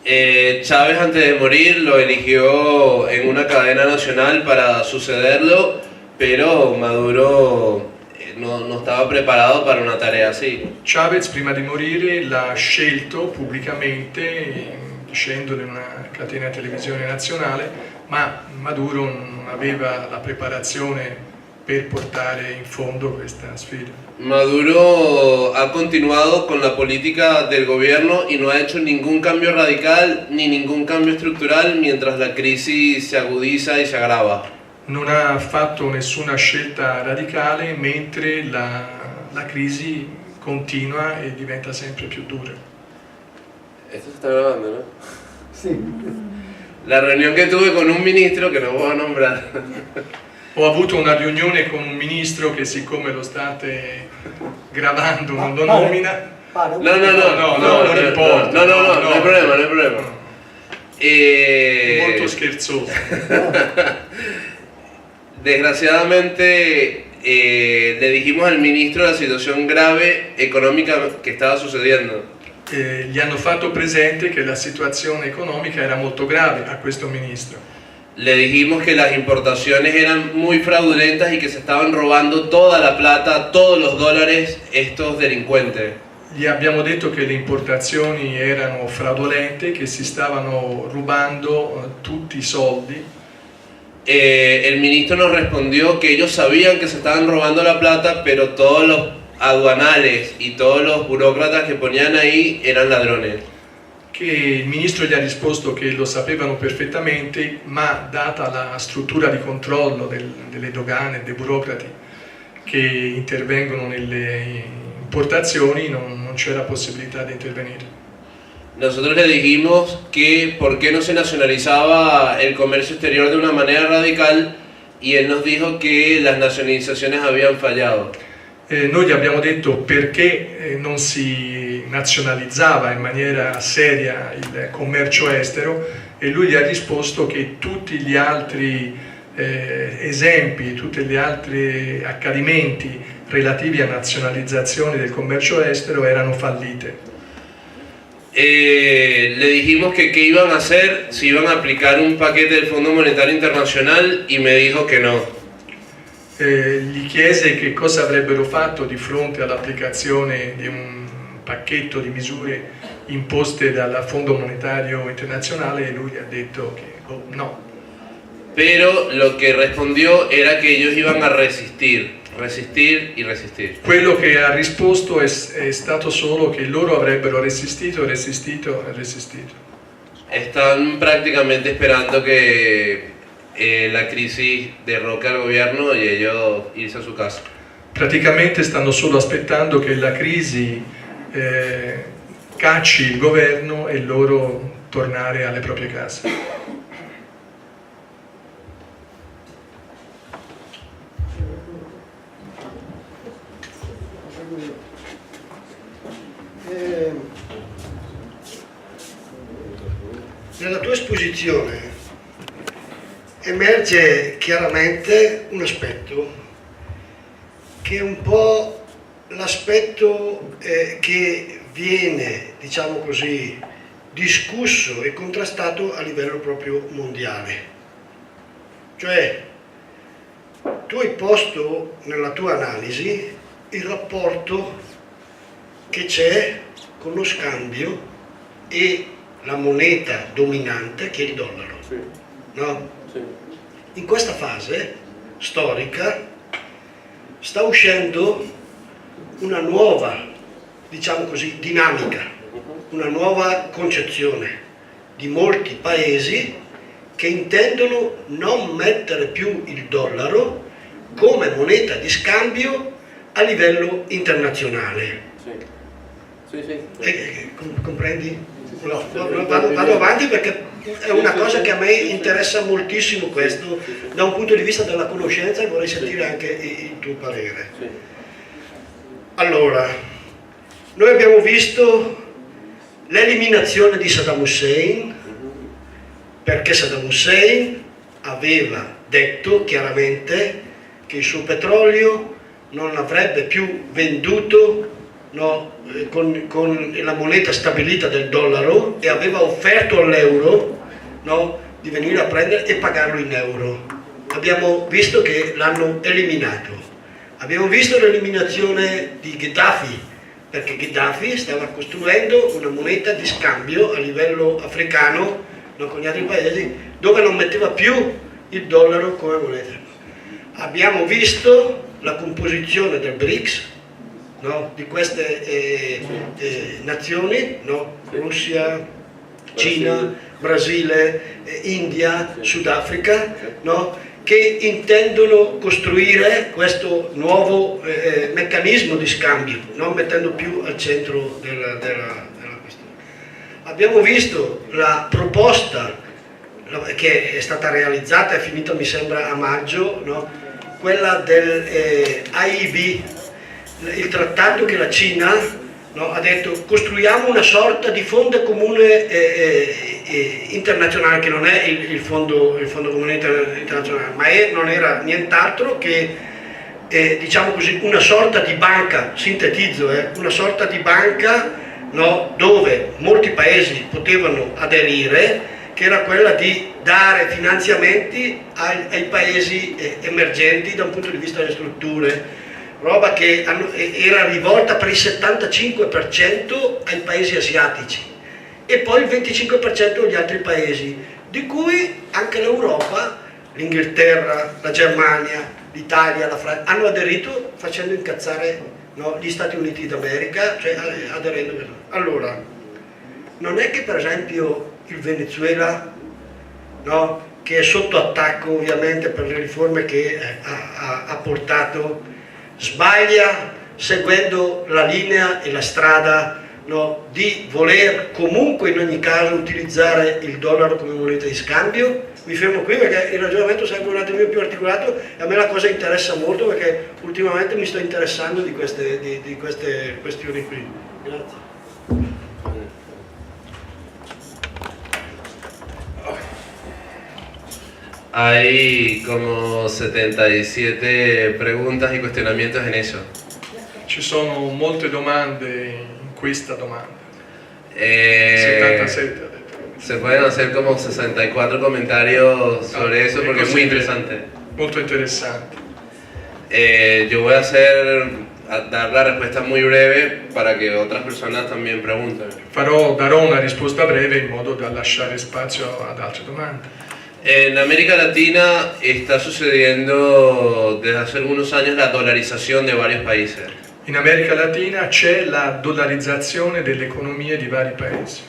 Chávez antes de morir lo eligió en una cadena nacional para sucederlo, pero Maduro no estaba preparado para una tarea así. Chavez prima di morire l'ha scelto pubblicamente dicendo in una catena di televisione nazionale, ma Maduro non aveva la preparazione per portare in fondo questa sfida. Maduro ha continuado con la política del gobierno y no ha hecho ningún cambio radical ni ningún cambio estructural mientras la crisis se agudiza y se agrava. Non ha fatto nessuna scelta radicale mentre la crisi continua e diventa sempre più dura. Esto se está grabando, ¿no? Sì. La reunión que tuve con un ministro, que no voy a nombrar, Ho avuto una riunione con un ministro che, siccome lo state gravando, non lo nomina. Pare, no importa. No hay problema. Molto scherzoso. Desgraciadamente le dijimos al ministro la situación grave económica que estaba sucediendo. Gli hanno fatto presente che la situazione economica era molto grave a questo ministro. Le dijimos que las importaciones eran muy fraudulentas y que se estaban robando toda la plata, todos los dólares estos delincuentes. Gli abbiamo detto che le importazioni erano fraudolente, che si stavano rubando tutti i soldi. El ministro nos respondió que ellos sabían que se estaban robando la plata, pero todos los aduanales y todos los burócratas que ponían ahí eran ladrones. Che il ministro gli ha risposto che lo sapevano perfettamente, ma data la struttura di controllo delle dogane, dei burocrati che intervengono nelle importazioni, non c'era possibilità di intervenire. Nosotros le dijimos que por qué no se nacionalizaba el comercio exterior de una manera radical y él nos dijo que las nacionalizaciones habían fallado. Noi gli abbiamo detto perché non si nazionalizzava in maniera seria il commercio estero e lui gli ha risposto che tutti gli altri esempi, tutti gli altri accadimenti relativi a nazionalizzazioni del commercio estero erano fallite. Le dijimos que qué iban a hacer, si iban a aplicar un paquete del Fondo Monetario Internacional y me dijo que no. Gli chiese che cosa avrebbero fatto di fronte all'applicazione di un pacchetto di misure imposte dal Fondo Monetario Internazionale e lui ha detto che no. Pero lo que respondió era que ellos iban a resistir y resistir. Quello che ha risposto è stato solo che loro avrebbero resistito. Están prácticamente esperando que la crisis derroque al gobierno y ellos irse a su casa. Praticamente stanno solo aspettando che la crisi cacci il governo e loro tornare alle proprie case. Nella tua esposizione emerge chiaramente un aspetto che è un po' l'aspetto che viene, diciamo così, discusso e contrastato a livello proprio mondiale. Cioè, tu hai posto nella tua analisi il rapporto che c'è con lo scambio e la moneta dominante che è il dollaro. Sì. No? Sì. In questa fase storica sta uscendo una nuova, diciamo così, dinamica, una nuova concezione di molti paesi che intendono non mettere più il dollaro come moneta di scambio a livello internazionale. Sì. Sì. Comprendi? No, vado avanti perché è una cosa che a me interessa moltissimo questo, da un punto di vista della conoscenza, e vorrei sentire anche il tuo parere. Sì. Allora, noi abbiamo visto l'eliminazione di Saddam Hussein, perché Saddam Hussein aveva detto chiaramente che il suo petrolio non avrebbe più venduto, no, con la moneta stabilita del dollaro, e aveva offerto all'euro, no, di venire a prendere e pagarlo in euro. Abbiamo visto che l'hanno eliminato. Abbiamo visto l'eliminazione di Gheddafi, perché Gheddafi stava costruendo una moneta di scambio a livello africano, no, con gli altri paesi, dove non metteva più il dollaro come moneta. Abbiamo visto la composizione del BRICS, no, di queste nazioni, no, Russia, Cina, Brasile, India, Sudafrica, no, che intendono costruire questo nuovo meccanismo di scambio, non mettendo più al centro della questione. Abbiamo visto la proposta che è stata realizzata, è finita mi sembra a maggio, no, quella del AIIB, il trattato che la Cina, no, ha detto costruiamo una sorta di fondo comune internazionale, che non è il fondo comune internazionale, ma non era nient'altro che diciamo così una sorta di banca, sintetizzo, una sorta di banca, no, dove molti paesi potevano aderire, che era quella di dare finanziamenti ai paesi emergenti da un punto di vista delle strutture roba che era rivolta per il 75% ai paesi asiatici e poi il 25% agli altri paesi, di cui anche l'Europa, l'Inghilterra, la Germania, l'Italia, la Francia hanno aderito facendo incazzare, no, gli Stati Uniti d'America, cioè aderendo. Allora, non è che per esempio il Venezuela, no, che è sotto attacco ovviamente per le riforme che ha portato, sbaglia seguendo la linea e la strada, no, di voler comunque in ogni caso utilizzare il dollaro come moneta di scambio? Mi fermo qui perché il ragionamento sarebbe un attimo più articolato e a me la cosa interessa molto perché ultimamente mi sto interessando di queste questioni qui. Grazie. Hay como 77 preguntas y cuestionamientos en eso. Ci sono molte domande in questa domanda. 77 ha detto. Se pueden hacer como 64 comentarios sobre eso porque es muy interesante. Molto interessante. Yo voy a dar la respuesta muy breve para que otras personas también pregunten. Darò una risposta breve in modo da lasciare spazio ad altre domande. En América Latina está sucediendo desde hace algunos años la dolarización de varios países. In America Latina c'è la dollarizzazione delle economie di vari paesi.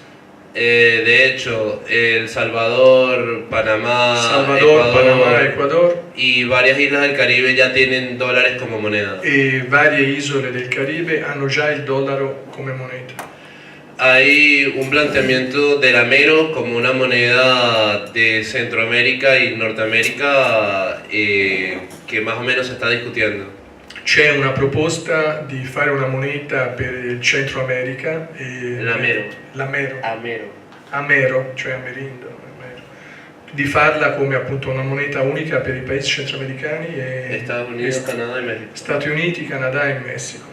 De hecho, El Salvador, Panamá, Ecuador y varias islas del Caribe ya tienen dólares como moneda. e varie isole del Caribe hanno già il dollaro come moneta. Hay un planteamiento del Amero como una moneda de Centroamérica y Norteamérica que más o menos se está discutiendo. C'è una proposta di fare una moneta per il Centro America e Amero. Amero, cioè Amerindo, Amero. Di farla come appunto una moneta unica per i paesi centroamericani e Estados Unidos, Canadá y México. Stati Uniti, Canada e Messico.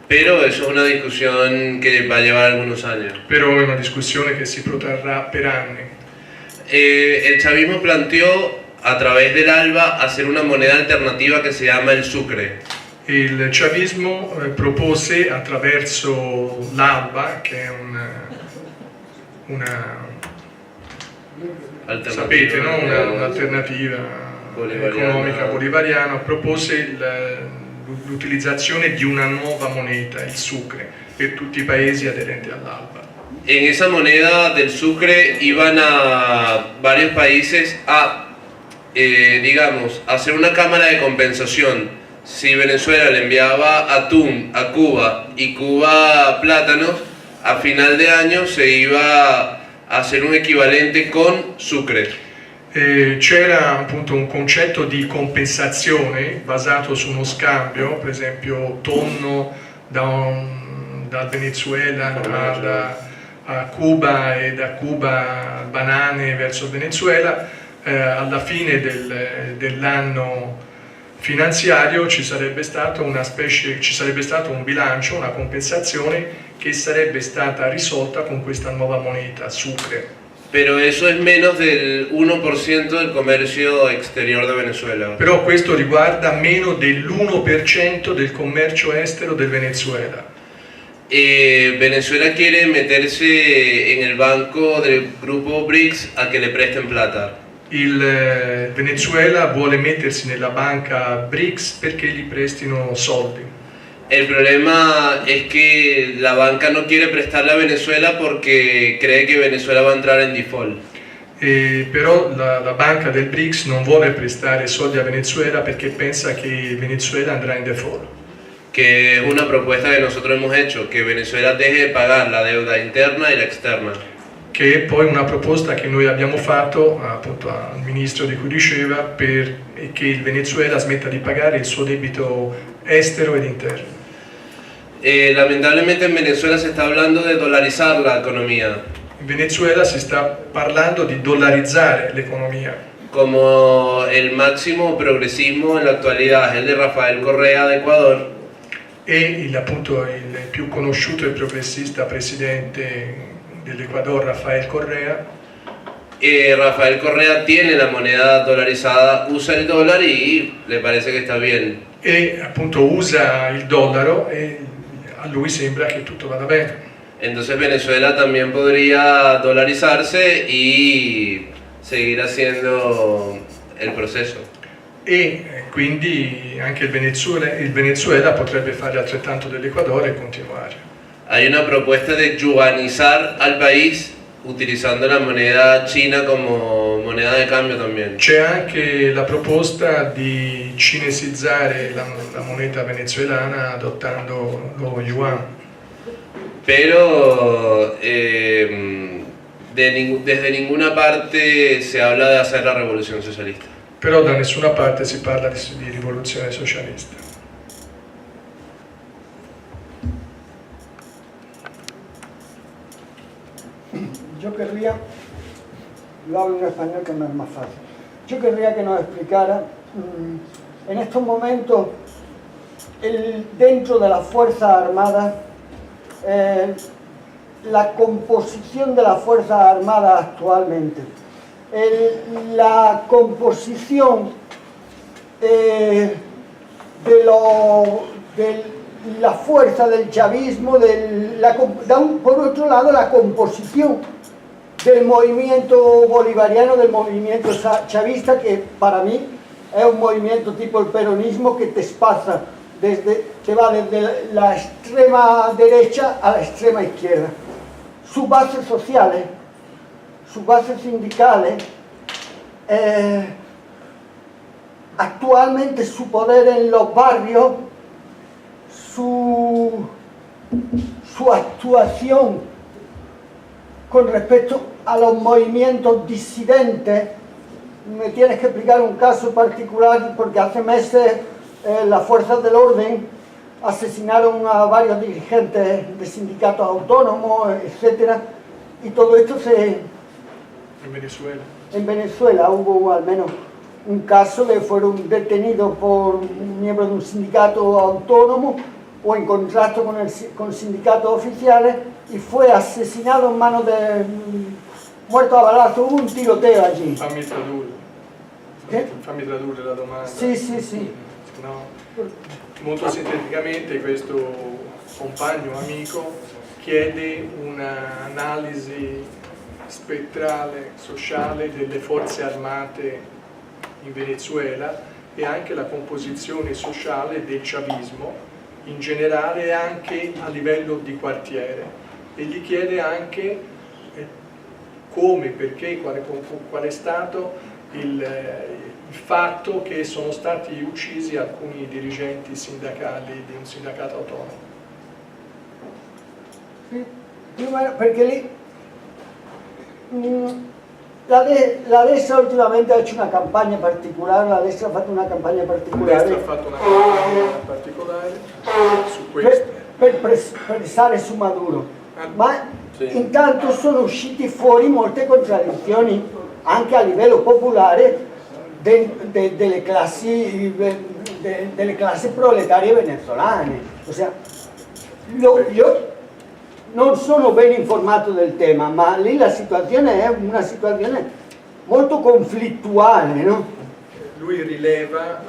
Pero eso es una discusión que va a llevar algunos años. Però è una discussione che si protrarrà per anni. El chavismo planteó a través del ALBA hacer una moneda alternativa que se llama el sucre. Il chavismo propose attraverso l'ALBA, che è sapete, no? Un'alternativa economica bolivariana, propose l'utilizzazione di una nuova moneta, il sucre, per tutti i paesi aderenti all'ALBA. En esa moneda del sucre iban a varios países a, digamos, hacer una cámara de compensación. Si Venezuela le enviaba atún a Cuba y Cuba plátanos, a final de año se iba a hacer un equivalente con sucre. C'era appunto un concetto di compensazione basato su uno scambio, per esempio tonno dal Venezuela a Cuba e da Cuba banane verso il Venezuela. Alla fine dell'anno finanziario ci sarebbe stato un bilancio, una compensazione che sarebbe stata risolta con questa nuova moneta, sucre. Pero eso es menos del 1% del comercio exterior de Venezuela. Però questo riguarda meno dell'1% del commercio estero del Venezuela. Venezuela quiere meterse en el banco del grupo BRICS a que le presten plata. Il Venezuela vuole mettersi nella banca BRICS perché gli prestino soldi. El problema es que la banca no quiere prestarle a Venezuela porque cree que Venezuela va a entrar en default. Però la banca del BRICS non vuole prestare soldi a Venezuela perché pensa che il Venezuela andrà in default. Que es una propuesta que nosotros hemos hecho, que Venezuela deje de pagar la deuda interna y la externa. Che è poi una proposta che noi abbiamo fatto appunto al ministro di cui diceva per che il Venezuela smetta di pagare il suo debito estero ed interno. Lamentablemente en Venezuela se está hablando de dolarizar la economía. In Venezuela si sta parlando di dollarizzare l'economia. Como el máximo progresismo en la actualidad es el de Rafael Correa de Ecuador. E appunto il più conosciuto e progressista presidente dell'Ecuador, Rafael Correa. Rafael Correa tiene la moneda dolarizada, usa el dólar y le parece que está bien. e appunto usa il dollaro e a lui sembra che tutto vada bene. Entonces Venezuela también podría dolarizarse y seguir haciendo el proceso. E quindi anche il Venezuela potrebbe fare altrettanto dell'Ecuador e continuare. Hay una propuesta de yuanizar al país utilizando la moneda china como moneda de cambio también. C'è anche la proposta di cinesizzare la moneta venezuelana adottando lo yuan. Pero desde ninguna parte se habla de hacer la revolución socialista. Però da nessuna parte si parla di rivoluzione socialista. Yo querría, lo hablo en español que no es más fácil, yo querría que nos explicara en estos momentos dentro de las Fuerzas Armadas la composición de las Fuerzas Armadas actualmente, la composición de la fuerza del chavismo, por otro lado la composición del movimiento bolivariano, del movimiento chavista, que para mí es un movimiento tipo el peronismo que te espaza, te va desde la extrema derecha a la extrema izquierda. Sus bases sociales, sus bases sindicales, actualmente su poder en los barrios, su actuación con respecto a los movimientos disidentes. Me tienes que explicar un caso particular porque hace meses las fuerzas del orden asesinaron a varios dirigentes de sindicatos autónomos, etc. Y todo esto en Venezuela hubo al menos un caso de fueron detenidos por miembros de un sindicato autónomo o en contrato con sindicatos oficiales y fue asesinado en manos de muerto a balazo. Hubo un tiroteo allí. Fammi tradurre la domanda. Sì. No. Molto sinteticamente questo compagno, amico, chiede un'analisi spettrale, sociale delle forze armate in Venezuela e anche la composizione sociale del chavismo in generale e anche a livello di quartiere, e gli chiede anche come, perché, qual è stato il fatto che sono stati uccisi alcuni dirigenti sindacali di un sindacato autonomo. Sì, perché lì la destra ultimamente ha hecho una campagna particolare, la destra ha fatto una campagna particolare. La destra ha fatto una campagna particolare su questo. Per pressare su Maduro, ma intanto sono usciti fuori molte contraddizioni anche a livello popolare delle classi proletarie venezolane. O sea, io non sono ben informato del tema, ma lì la situazione è una situazione molto conflittuale, no? Lui rileva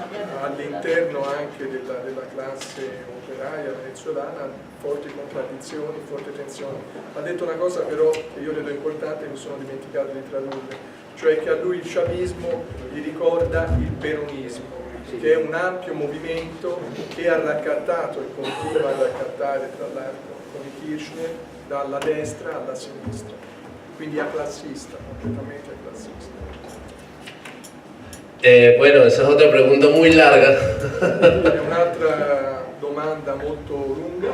all'interno anche della classe operaia venezuelana forti contraddizioni, forti tensioni. Ha detto una cosa però che io credo importante e mi sono dimenticato di tradurre, cioè che a lui il chavismo gli ricorda il peronismo, che è un ampio movimento che ha raccattato e continua a raccattare tra l'altro con i Kirchner dalla destra alla sinistra, quindi a classista, completamente a classista. Bueno, esa es otra pregunta muy larga. È un'altra domanda molto lunga.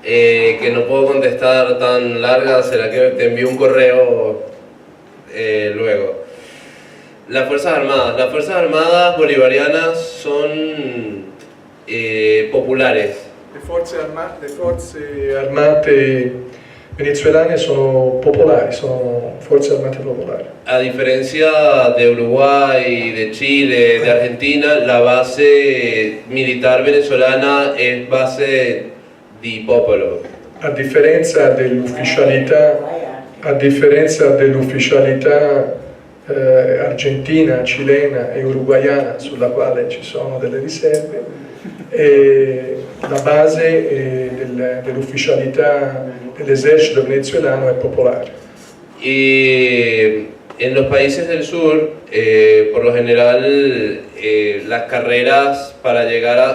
Que no puedo contestar tan larga, será que te envío un correo luego. Las Fuerzas Armadas bolivarianas son populares. Le forze armate venezuelane sono popolari, sono forze armate popolari. A diferencia de Uruguay, de Chile, de Argentina, la base militar venezolana es base di popolo. A differenza dell'ufficialità argentina, cilena e uruguaiana, sulla quale ci sono delle riserve, la base dell'ufficialità dell'esercito venezuelano è popolare. Y en los países del sur, por lo general, las carreras para llegar a